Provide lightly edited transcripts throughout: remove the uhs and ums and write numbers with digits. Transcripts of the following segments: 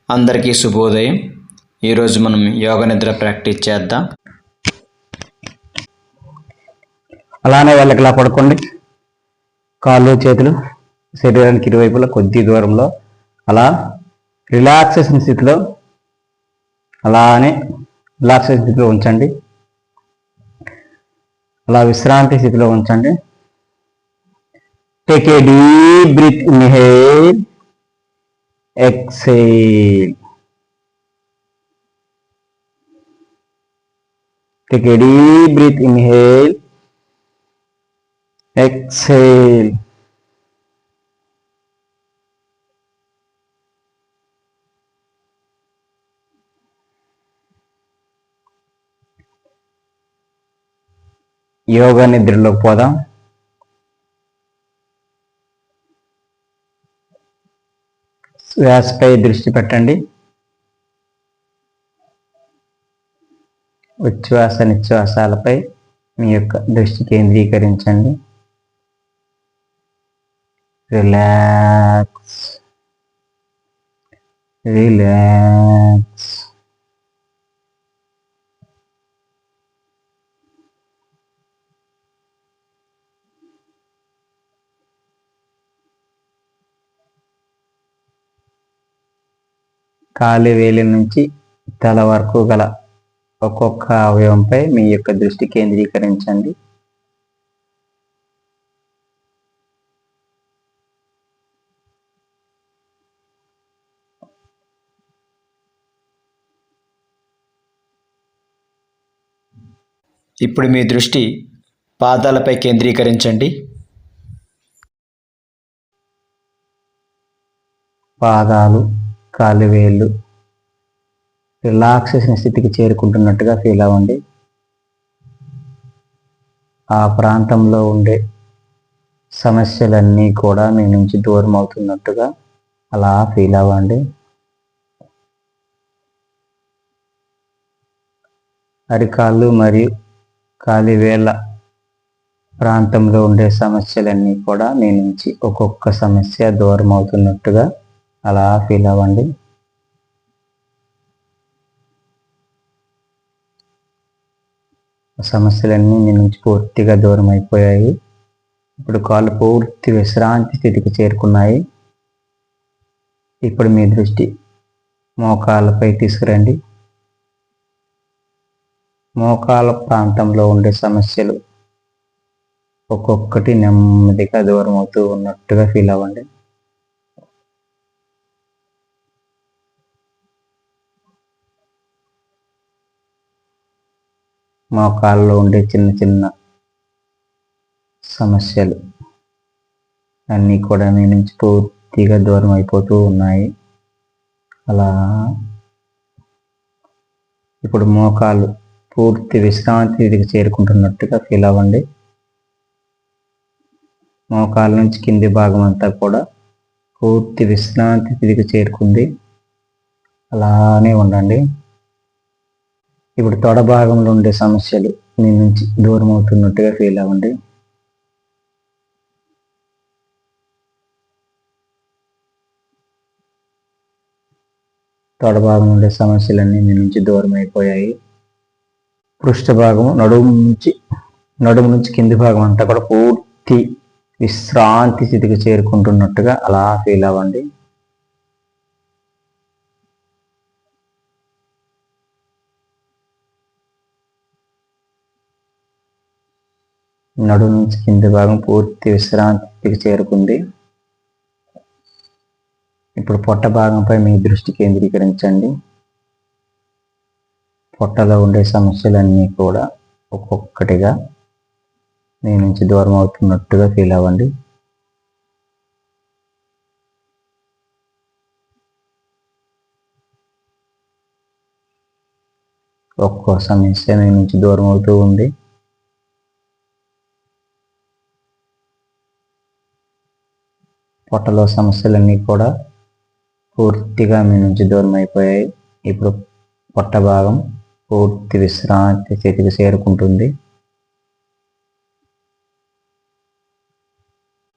అందరికీ శుభోదయం. ఈరోజు మనం యోగ నిద్ర ప్రాక్టీస్ చేద్దాం. అలానే వాళ్ళకి ఇలా పడుకోండి. కాళ్ళు చేతులు శరీరానికి ఇరువైపులా కొద్ది దూరంలో అలా రిలాక్సేషన్ స్థితిలో ఉంచండి. అలా విశ్రాంతి స్థితిలో ఉంచండి. Take a deep breath, inhale, exhale. Take a deep breath, inhale, exhale. Yoga నిద్రలోకి పోదాం. శ్వాసపై దృష్టి పెట్టండి. ఉచ్ఛ్వాస నిశ్వాసాలపై మీ యొక్క దృష్టి కేంద్రీకరించండి. Relax, relax. కాలి వేలి నుంచి తల వరకు గల ఒక్కొక్క అవయవంపై మీ యొక్క దృష్టి కేంద్రీకరించండి. ఇప్పుడు మీ దృష్టి పాదాలపై కేంద్రీకరించండి. పాదాలు, కాలివేళ్ళు రిలాక్సేషన్ స్థితికి చేరుకుంటున్నట్టుగా ఫీల్ అవ్వండి. ఆ ప్రాంతంలో ఉండే సమస్యలన్నీ కూడా మీ నుంచి దూరం అవుతున్నట్టుగా అలా ఫీల్ అవ్వండి. అరికాళ్ళు మరియు కాలివేళ్ళ ప్రాంతంలో ఉండే సమస్యలన్నీ కూడా మీ నుంచి ఒక్కొక్క సమస్య దూరం అవుతున్నట్టుగా అలా ఫీల్ అవ్వండి. సమస్యలన్నీ మీ నుంచి పూర్తిగా దూరం అయిపోయాయి. ఇప్పుడు కాళ్ళు పూర్తి విశ్రాంతి స్థితికి చేరుకున్నాయి. ఇప్పుడు మీ దృష్టి మోకాళ్ళపై తీసుకురండి. మోకాళ్ళ ప్రాంతంలో ఉండే సమస్యలు ఒక్కొక్కటి నెమ్మదిగా దూరం అవుతూ ఉన్నట్టుగా ఫీల్ అవ్వండి. మోకాళ్ళలో ఉండే చిన్న చిన్న సమస్యలు అన్నీ కూడా మీ నుంచి పూర్తిగా దూరం అయిపోతూ ఉన్నాయి. అలా ఇప్పుడు మోకాళ్ళు పూర్తి విశ్రాంతి స్థితికి చేరుకుంటున్నట్టుగా ఫీల్ అవ్వండి. మోకాళ్ళ నుంచి కింది భాగం అంతా కూడా పూర్తి విశ్రాంతి స్థితికి చేరుకుంది. అలానే ఉండండి. ఇప్పుడు తొడ భాగంలో ఉండే సమస్యలు మీ నుంచి దూరం అవుతున్నట్టుగా ఫీల్ అవ్వండి. తొడ భాగం ఉండే సమస్యలన్నీ మీ నుంచి దూరం అయిపోయాయి. పృష్ఠ భాగము నడుము నుంచి కింది భాగం అంతా కూడా పూర్తి విశ్రాంతి స్థితికి చేరుకుంటున్నట్టుగా అలా ఫీల్ అవ్వండి. నడుము నుంచి కింది భాగం పూర్తి విశ్రాంతికి చేరుకుంది. ఇప్పుడు పొట్ట భాగంపై మీ దృష్టి కేంద్రీకరించండి. పొట్టలో ఉండే సమస్యలన్నీ కూడా ఒక్కొక్కటిగా మీ నుంచి దూరం అవుతున్నట్టుగా ఫీల్ అవ్వండి. ఒక్కో సమస్య మీ నుంచి దూరం అవుతూ ఉంది. పొట్టలో సమస్యలన్నీ కూడా పూర్తిగా మీ నుంచి దూరం అయిపోయాయి. ఇప్పుడు పొట్ట భాగం పూర్తి విశ్రాంతి స్థితికి చేరుకుంటుంది.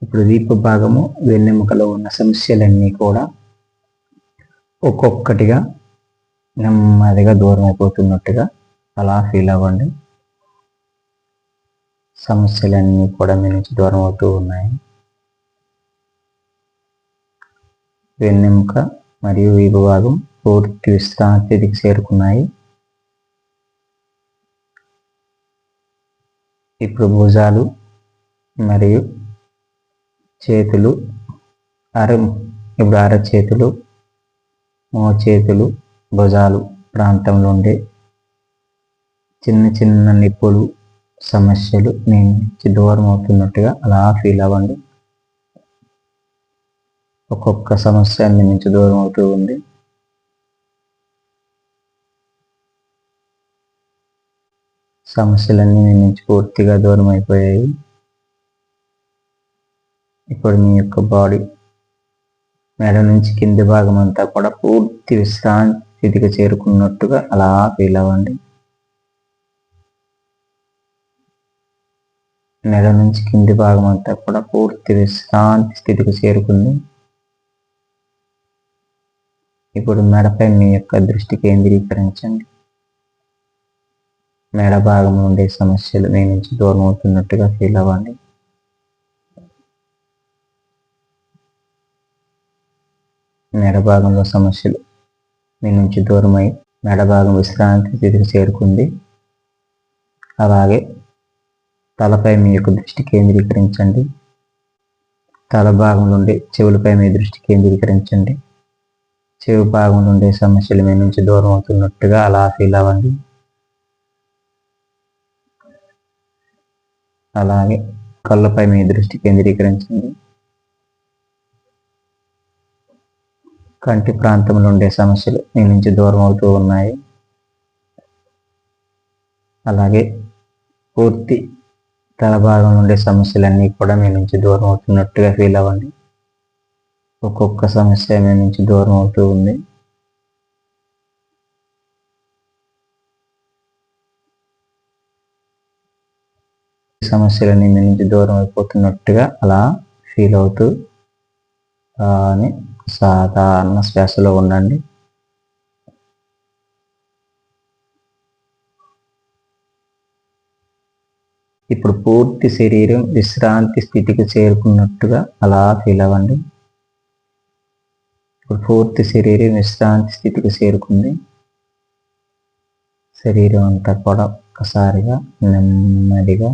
ఇప్పుడు వీపు భాగము వెన్నెముకలో ఉన్న సమస్యలన్నీ కూడా ఒక్కొక్కటిగా నెమ్మదిగా దూరం అయిపోతున్నట్టుగా అలా ఫీల్ అవ్వండి. సమస్యలన్నీ కూడా మీ నుంచి దూరం అవుతూ ఉన్నాయి. వెన్నెముక మరియు వీపు భాగం పూర్తి విశ్రాంతి స్థితికి చేరుకున్నాయి. ఇప్పుడు భుజాలు మరియు చేతులు అరచేతులు, మోచేతులు, భుజాలు ప్రాంతంలో ఉండే చిన్న చిన్న నిప్పులు సమస్యలు మీ నుంచి దూరం అవుతున్నట్టుగా అలా ఫీల్ అవ్వండి. ఒక్కొక్క సమస్య మీ నుంచి దూరం అవుతూ ఉంది. సమస్యలన్నీ మీ నుంచి పూర్తిగా దూరం అయిపోయాయి. ఇప్పుడు మీ యొక్క బాడీ మెడ నుంచి కింది భాగం అంతా కూడా పూర్తి విశ్రాంతి స్థితికి చేరుకున్నట్టుగా అలా ఫీల్ అవ్వండి. మెడ నుంచి కింది భాగం అంతా కూడా పూర్తి విశ్రాంతి స్థితికి చేరుకుంది. ఇప్పుడు మెడపై మీ యొక్క దృష్టి కేంద్రీకరించండి. మెడ భాగం ఉండే సమస్యలు మీ నుంచి దూరం అవుతున్నట్టుగా ఫీల్ అవ్వండి. మెడ భాగంలో సమస్యలు మీ నుంచి దూరమై మెడ భాగం విశ్రాంతి స్థితికి చేరుకుంది. అలాగే తలపై మీ యొక్క దృష్టి కేంద్రీకరించండి. తల భాగం నుండి చెవులపై మీ దృష్టి కేంద్రీకరించండి. చెవి భాగం నుండి సమస్యలు మీ నుంచి దూరం అవుతున్నట్టుగా అలా ఫీల్ అవ్వండి. అలాగే కళ్ళపై మీ దృష్టి కేంద్రీకరించండి. కంటి ప్రాంతంలో ఉండే సమస్యలు మీ నుంచి దూరం అవుతూ ఉన్నాయి. అలాగే పూర్తి తల భాగం ఉండే సమస్యలన్నీ కూడా మీ నుంచి దూరం అవుతున్నట్టుగా ఫీల్ అవ్వండి. ఒక్కొక్క సమస్య మీ నుంచి దూరం అవుతూ ఉంది. సమస్యలన్నీ మీ నుంచి దూరం అయిపోతున్నట్టుగా అలా ఫీల్ అవుతూ అని సాధారణ శ్వాసలో ఉండండి. ఇప్పుడు పూర్తి శరీరం విశ్రాంతి స్థితికి చేరుకున్నట్టుగా అలా ఫీల్ అవ్వండి. ఇప్పుడు పూర్తి శరీరం విశ్రాంతి స్థితికి చేరుకుంది. శరీరం అంతా కూడా ఒక్కసారిగా నెమ్మదిగా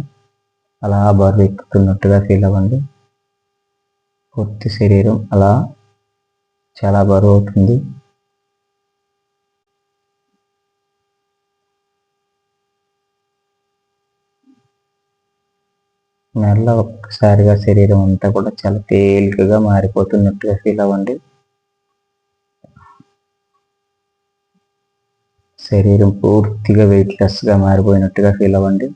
అలా బరువు ఎక్కుతున్నట్టుగా ఫీల్ అవ్వండి. పూర్తి శరీరం అలా చాలా బరువు అవుతుంది. మెల్ల ఒక్కసారిగా శరీరం అంతా కూడా చాలా తేలికగా మారిపోతున్నట్టుగా ఫీల్ అవ్వండి. శరీరం పూర్తిగా వెయిట్లెస్గా మారిపోయినట్టుగా ఫీల్ అవ్వండి.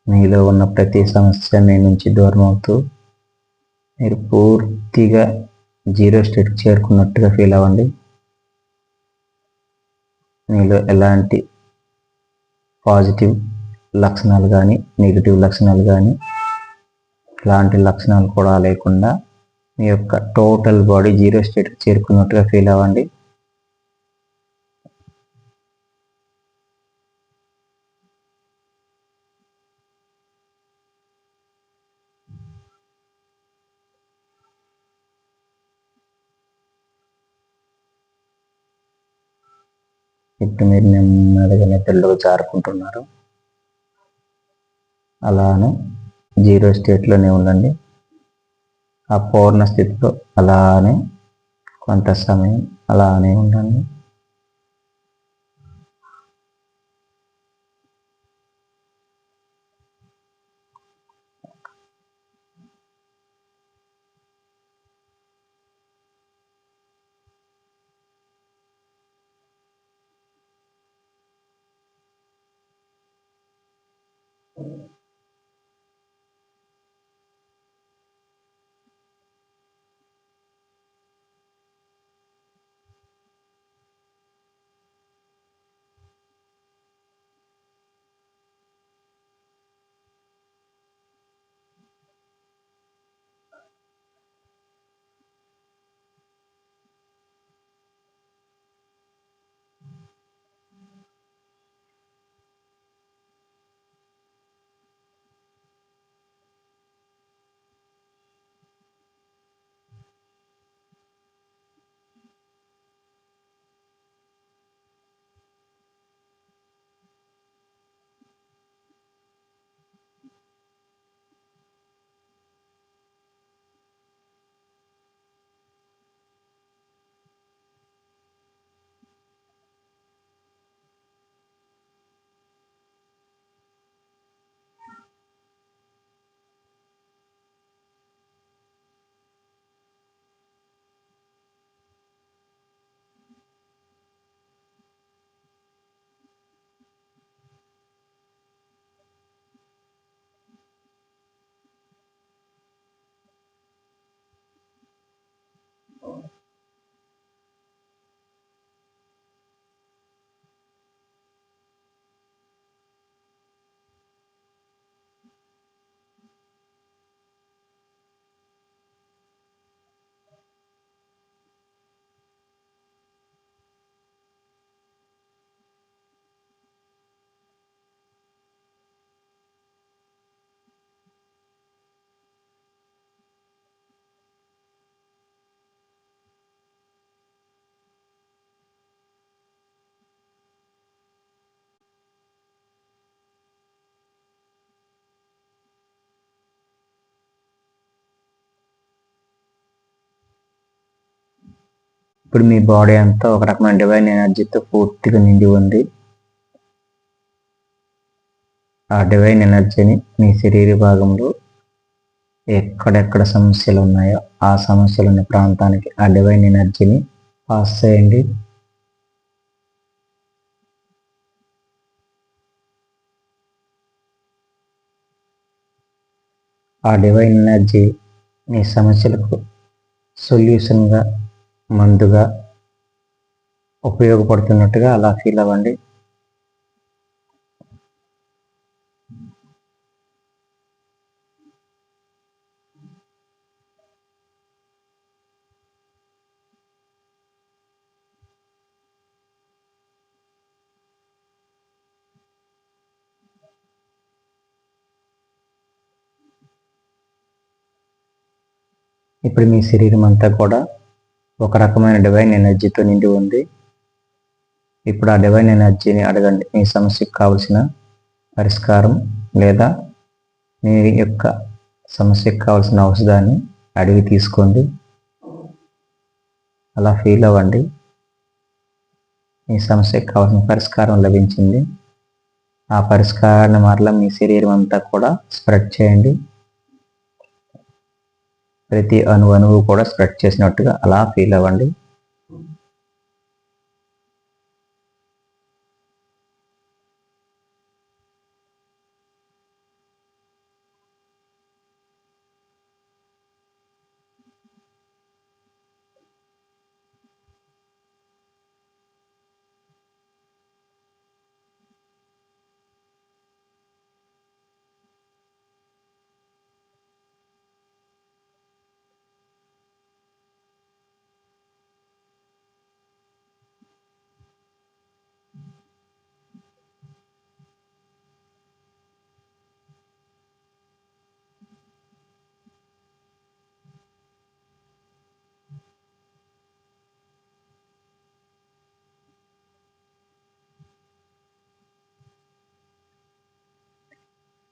మీలో ఉన్న ప్రతి సమస్య మీ నుంచి దూరం అవుతూ మీరు పూర్తిగా జీరో స్టేట్కి చేరుకున్నట్టుగా ఫీల్ అవ్వండి. మీలో ఎలాంటి పాజిటివ్ లక్షణాలు కానీ నెగిటివ్ లక్షణాలు కానీ ఇలాంటి లక్షణాలు కూడా లేకుండా మీ యొక్క టోటల్ బాడీ జీరో స్టేట్కి చేరుకున్నట్టుగా ఫీల్ అవ్వండి. ఇప్పుడు మీరు నెమ్మదిగా నిద్రలో జారుకుంటున్నారు. అలానే జీరో స్టేట్లోనే ఉండండి. ఆ పూర్ణ స్థితిలో అలానే కొంత సమయం అలానే ఉండండి. ఇప్పుడు మీ బాడీ అంతా ఒక రకమైన డివైన్ ఎనర్జీతో పూర్తిగా నిండి ఉంది. ఆ డివైన్ ఎనర్జీని మీ శరీర భాగంలో ఎక్కడెక్కడ సమస్యలు ఉన్నాయో ఆ సమస్యలు ఉన్న ప్రాంతానికి ఆ డివైన్ ఎనర్జీని పాస్ చేయండి. ఆ డివైన్ ఎనర్జీ మీ సమస్యలకు సొల్యూషన్గా, మందుగా ఉపయోగపడుతున్నట్టుగా అలా ఫీల్ అవ్వండి. ఇప్పుడు మీ శరీరం అంతా కూడా ఒక రకమైన డివైన్ ఎనర్జీతో నిండి ఉంది. ఇప్పుడు ఆ డివైన్ ఎనర్జీని అడగండి. మీ సమస్యకు కావలసిన పరిష్కారం లేదా మీ యొక్క సమస్యకు కావలసిన ఔషధాన్ని అడిగి తీసుకోండి. అలా ఫీల్ అవ్వండి. మీ సమస్యకు కావాల్సిన పరిష్కారం లభించింది. ఆ పరిష్కారాన్ని మరలా మీ శరీరం అంతా కూడా స్ప్రెడ్ చేయండి. ప్రతి అణువు కూడా స్ప్రెడ్ చేసినట్టుగా అలా ఫీల్ అవ్వండి.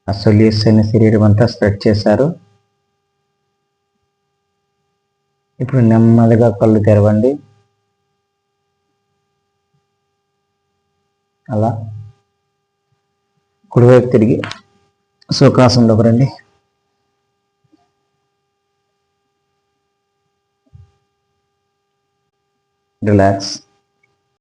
ఆ సొల్యూషన్ శరీరం అంతా స్ప్రెడ్ చేశారు. ఇప్పుడు నెమ్మదిగా కళ్ళు తెరవండి. అలా కుడివైపు తిరిగి సుఖాసనంలోకి రండి. రిలాక్స్.